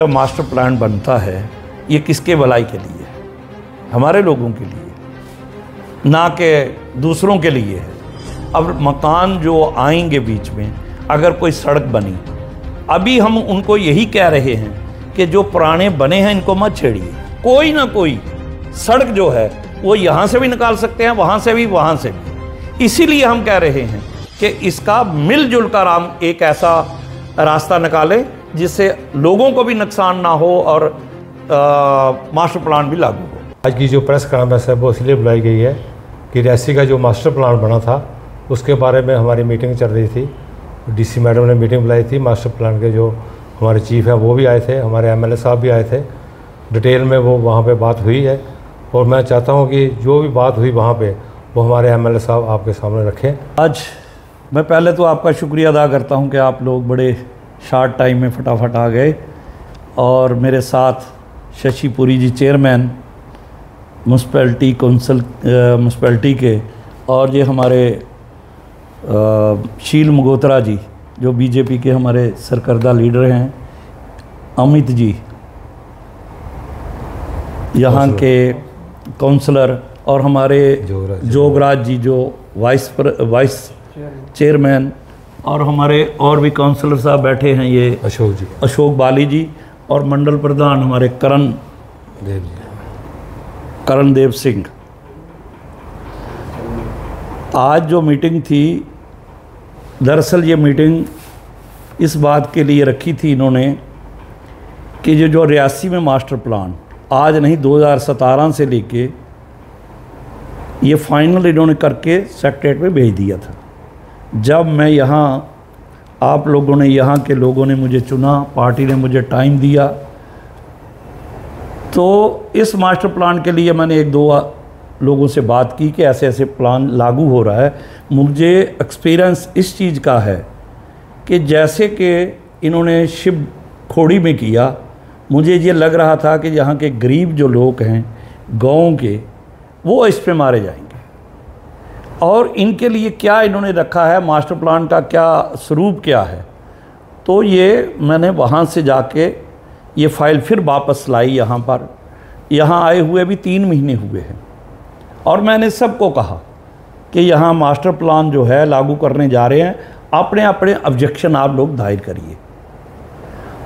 Master plan बनता है ये किसके भलाई के लिए है? हमारे लोगों के लिए, ना कि दूसरों के लिए है। अब मकान जो आएंगे बीच में, अगर कोई सड़क बनी, अभी हम उनको यही कह रहे हैं कि जो पुराने बने हैं इनको मत छेड़िए। कोई ना कोई सड़क जो है वो यहाँ से भी निकाल सकते हैं, वहाँ से भी, वहाँ से भी। इसीलिए हम कह रहे हैं कि इसका मिलजुल कर हम एक ऐसा रास्ता निकालें जिससे लोगों को भी नुकसान ना हो और मास्टर प्लान भी लागू हो। आज की जो प्रेस कॉन्फ्रेंस है वो इसलिए बुलाई गई है कि रियासी का जो मास्टर प्लान बना था उसके बारे में हमारी मीटिंग चल रही थी। डीसी मैडम ने मीटिंग बुलाई थी। मास्टर प्लान के जो हमारे चीफ हैं वो भी आए थे, हमारे एमएलए साहब भी आए थे। डिटेल में वो वहाँ पे बात हुई है और मैं चाहता हूँ कि जो भी बात हुई वहाँ पे वो हमारे एमएलए साहब आपके सामने रखें। आज मैं पहले तो आपका शुक्रिया अदा करता हूँ कि आप लोग बड़े शार्ट टाइम में फटाफट आ गए और मेरे साथ शशि पुरी जी चेयरमैन म्यूनसिपैलिटी काउंसिल म्यूनसिपैलिटी के, और ये हमारे शील मगोत्रा जी जो बीजेपी के हमारे सरकर्दा लीडर हैं, अमित जी यहाँ के काउंसलर, और हमारे जोगराज जी जो वाइस चेयरमैन, और हमारे और भी काउंसलर साहब बैठे हैं, ये अशोक बाली जी, और मंडल प्रधान हमारे करण देव सिंह। आज जो मीटिंग थी, दरअसल ये मीटिंग इस बात के लिए रखी थी इन्होंने कि जो रियासी में मास्टर प्लान आज नहीं 2017 से लेके ये फाइनल इन्होंने करके सेक्रेटरीट में भेज दिया था। जब मैं यहाँ, आप लोगों ने, यहाँ के लोगों ने मुझे चुना, पार्टी ने मुझे टाइम दिया, तो इस मास्टर प्लान के लिए मैंने एक दो लोगों से बात की कि ऐसे ऐसे प्लान लागू हो रहा है। मुझे एक्सपीरियंस इस चीज़ का है कि जैसे कि इन्होंने शिव खोड़ी में किया, मुझे ये लग रहा था कि यहाँ के गरीब जो लोग हैं गाँव के, वो इस पे मारे जाएंगे। और इनके लिए क्या इन्होंने रखा है, मास्टर प्लान का क्या स्वरूप क्या है, तो ये मैंने वहाँ से जाके ये फ़ाइल फिर वापस लाई यहाँ पर। यहाँ आए हुए भी 3 महीने हुए हैं और मैंने सबको कहा कि यहाँ मास्टर प्लान जो है लागू करने जा रहे हैं, अपने अपने ऑब्जेक्शन आप लोग दायर करिए।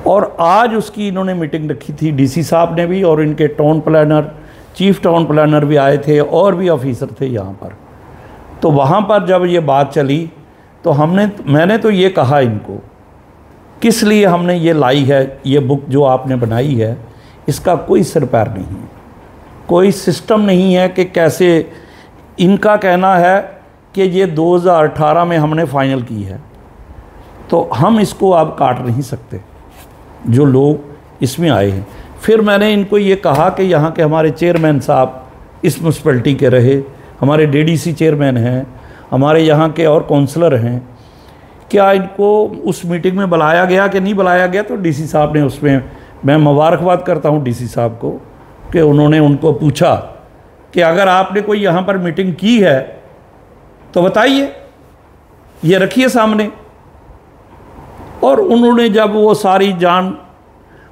और आज उसकी इन्होंने मीटिंग रखी थी, डीसी साहब ने भी, और इनके town planner, chief town planner भी आए थे और भी ऑफिसर थे यहाँ पर। तो वहाँ पर जब ये बात चली तो मैंने तो ये कहा इनको, किस लिए हमने ये लाई है, ये बुक जो आपने बनाई है, इसका कोई सिर पैर नहीं है, कोई सिस्टम नहीं है कि कैसे। इनका कहना है कि ये 2018 में हमने फाइनल की है, तो हम इसको अब काट नहीं सकते जो लोग इसमें आए हैं। फिर मैंने इनको ये कहा कि यहाँ के हमारे चेयरमैन साहब इस म्यूनसिपैलिटी के रहे, हमारे डीडीसी चेयरमैन हैं, हमारे यहाँ के और काउंसलर हैं, क्या इनको उस मीटिंग में बुलाया गया कि नहीं बुलाया गया? तो डीसी साहब ने उसमें, मैं मुबारकबाद करता हूँ डीसी साहब को कि उन्होंने उनको पूछा कि अगर आपने कोई यहाँ पर मीटिंग की है तो बताइए, ये रखिए सामने। और उन्होंने जब वो सारी जान,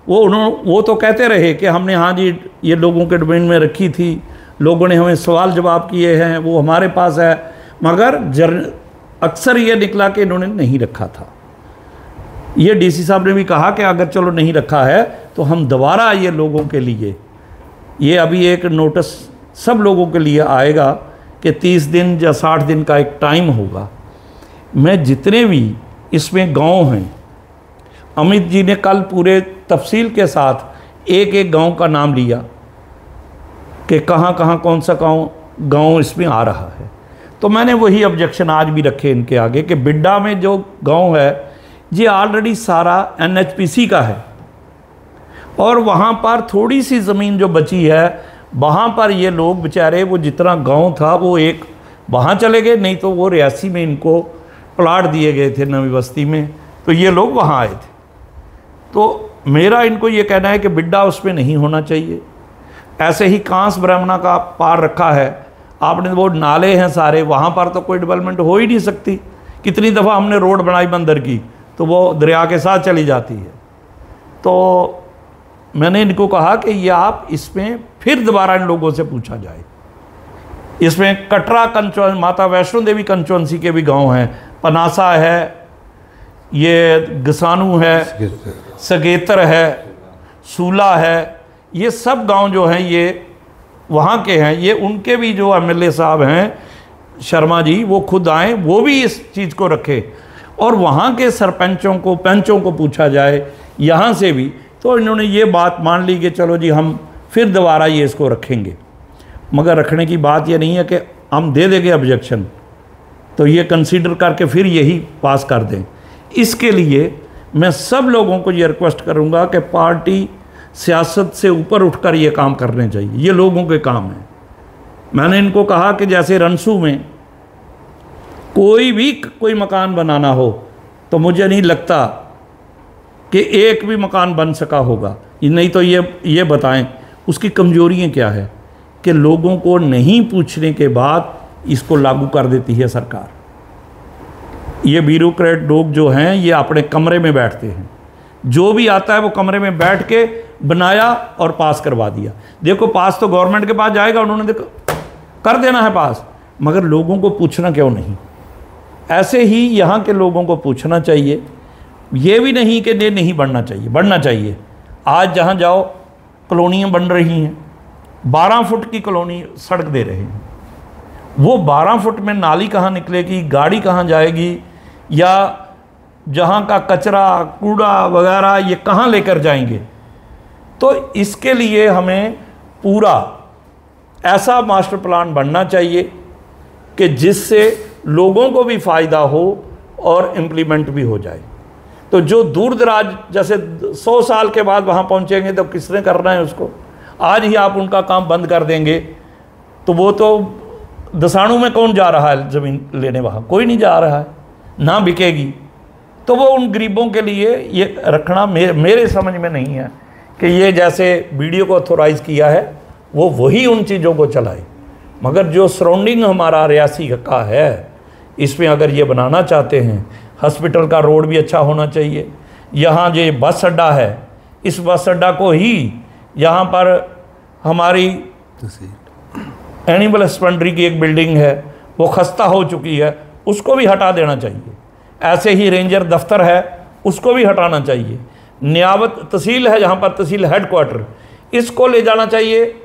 वो तो कहते रहे कि हमने, हाँ जी, ये लोगों के डोमेन में रखी थी, लोगों ने हमें सवाल जवाब किए हैं, वो हमारे पास है, मगर अक्सर ये निकला कि इन्होंने नहीं रखा था। ये डीसी साहब ने भी कहा कि अगर चलो नहीं रखा है तो हम दोबारा ये लोगों के लिए, ये अभी एक नोटिस सब लोगों के लिए आएगा कि 30 दिन या 60 दिन का एक टाइम होगा। मैं जितने भी इसमें गांव हैं, अमित जी ने कल पूरे तफसील के साथ एक एक गांव का नाम लिया कि कहाँ कहाँ कौन सा गांव इसमें आ रहा है। तो मैंने वही ऑब्जेक्शन आज भी रखे इनके आगे कि बिड्डा में जो गांव है ये ऑलरेडी सारा एनएचपीसी का है, और वहाँ पर थोड़ी सी ज़मीन जो बची है, वहाँ पर ये लोग बेचारे, वो जितना गांव था वो एक वहाँ चले गए, नहीं तो वो रियासी में इनको प्लाट दिए गए थे नवी बस्ती में, तो ये लोग वहाँ आए थे। तो मेरा इनको ये कहना है कि बिड्डा उसमें नहीं होना चाहिए। ऐसे ही कांस ब्राह्मणा का पार रखा है आपने, वो नाले हैं सारे, वहाँ पर तो कोई डेवलपमेंट हो ही नहीं सकती। कितनी दफ़ा हमने रोड बनाई बंदर की, तो वो दरिया के साथ चली जाती है। तो मैंने इनको कहा कि ये आप इसमें फिर दोबारा इन लोगों से पूछा जाए। इसमें कटरा कंचुअन, माता वैष्णो देवी कंचुअंसी के भी गांव हैं, पनासा है, ये गसानू है, सगेतर है, सूला है, ये सब गांव जो हैं ये वहाँ के हैं। ये उनके भी जो एमएलए साहब हैं शर्मा जी, वो खुद आए, वो भी इस चीज़ को रखे और वहाँ के सरपंचों को, पंचों को पूछा जाए यहाँ से भी। तो इन्होंने ये बात मान ली कि चलो जी हम फिर दोबारा ये इसको रखेंगे। मगर रखने की बात ये नहीं है कि हम दे देंगे ऑब्जेक्शन तो ये कंसीडर करके फिर यही पास कर दें। इसके लिए मैं सब लोगों को ये रिक्वेस्ट करूँगा कि पार्टी सियासत से ऊपर उठकर ये काम करने चाहिए, ये लोगों के काम हैं। मैंने इनको कहा कि जैसे रनसू में कोई मकान बनाना हो तो मुझे नहीं लगता कि एक भी मकान बन सका होगा। नहीं तो ये बताएं उसकी कमजोरियां क्या है कि लोगों को नहीं पूछने के बाद इसको लागू कर देती है सरकार। ये ब्यूरोक्रेट लोग जो हैं ये अपने कमरे में बैठते हैं, जो भी आता है वो कमरे में बैठ के बनाया और पास करवा दिया। देखो पास तो गवर्नमेंट के पास जाएगा, उन्होंने देखो कर देना है पास, मगर लोगों को पूछना क्यों नहीं। ऐसे ही यहाँ के लोगों को पूछना चाहिए। ये भी नहीं कि नहीं बढ़ना चाहिए, बढ़ना चाहिए। आज जहाँ जाओ कॉलोनियाँ बन रही हैं, 12 फुट की कॉलोनी सड़क दे रहे हैं। वो 12 फुट में नाली कहाँ निकलेगी, गाड़ी कहाँ जाएगी, या जहाँ का कचरा कूड़ा वगैरह ये कहाँ लेकर जाएंगे। तो इसके लिए हमें पूरा ऐसा मास्टर प्लान बनना चाहिए कि जिससे लोगों को भी फ़ायदा हो और इम्प्लीमेंट भी हो जाए। तो जो दूर दराज जैसे 100 साल के बाद वहाँ पहुँचेंगे तो किसने करना है उसको। आज ही आप उनका काम बंद कर देंगे तो वो तो दसाणु में कौन जा रहा है ज़मीन लेने, वहाँ कोई नहीं जा रहा है, ना बिकेगी। तो वो उन गरीबों के लिए ये रखना मेरे समझ में नहीं है कि ये जैसे वीडियो को ऑथोराइज़ किया है वो वही उन चीज़ों को चलाए। मगर जो सराउंडिंग हमारा रियासी का है इसमें अगर ये बनाना चाहते हैं, हॉस्पिटल का रोड भी अच्छा होना चाहिए। यहाँ जो बस अड्डा है, इस बस अड्डा को ही यहाँ पर हमारी एनिमल हस्बेंड्री की एक बिल्डिंग है वो खस्ता हो चुकी है, उसको भी हटा देना चाहिए। ऐसे ही रेंजर दफ्तर है उसको भी हटाना चाहिए। नियामत तहसील है जहाँ पर तहसील हेडक्वार्टर, इसको ले जाना चाहिए।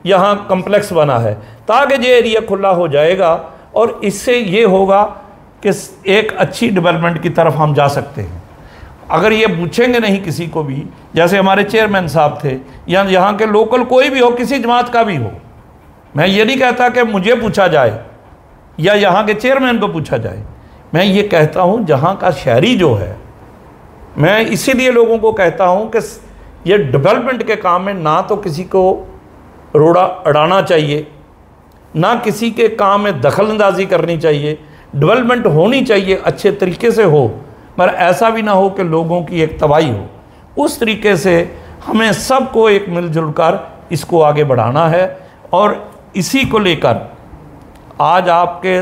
यहाँ कम्प्लेक्स बना है ताकि ये एरिया खुला हो जाएगा और इससे ये होगा कि एक अच्छी डेवलपमेंट की तरफ हम जा सकते हैं। अगर ये पूछेंगे नहीं किसी को भी, जैसे हमारे चेयरमैन साहब थे या यहाँ के लोकल कोई भी हो, किसी जमात का भी हो, मैं ये नहीं कहता कि मुझे पूछा जाए या यहाँ के चेयरमैन को पूछा जाए। मैं ये कहता हूँ जहाँ का शहरी जो है, मैं इसीलिए लोगों को कहता हूँ कि ये डेवलपमेंट के काम में ना तो किसी को रोड़ा अड़ाना चाहिए, ना किसी के काम में दखलंदाजी करनी चाहिए। डेवलपमेंट होनी चाहिए, अच्छे तरीके से हो, पर ऐसा भी ना हो कि लोगों की एक तबाही हो। उस तरीके से हमें सबको एक मिलजुल कर इसको आगे बढ़ाना है। और इसी को लेकर आज आपके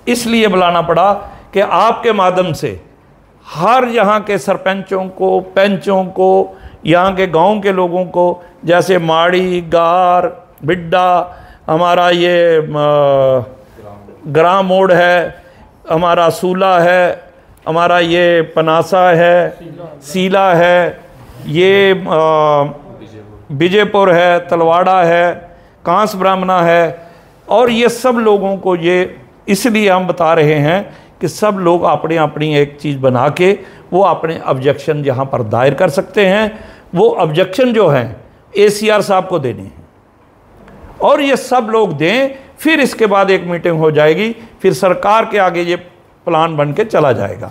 इसलिए बुलाना पड़ा कि आपके माध्यम से हर यहाँ के सरपंचों को, पंचों को, यहाँ के गांव के लोगों को, जैसे माड़ी, गार, बिड्डा, हमारा ये ग्राम मोड़ है, हमारा सूला है, हमारा ये पनासा है, सीला है, ये विजयपुर है, तलवाड़ा है, कांस ब्राह्मणा है, और ये सब लोगों को ये इसलिए हम बता रहे हैं कि सब लोग अपनी अपनी एक चीज़ बना के वो अपने ऑब्जेक्शन यहाँ पर दायर कर सकते हैं। वो ऑब्जेक्शन जो हैं ACR साहब को देने हैं और ये सब लोग दें। फिर इसके बाद एक मीटिंग हो जाएगी, फिर सरकार के आगे ये प्लान बन के चला जाएगा।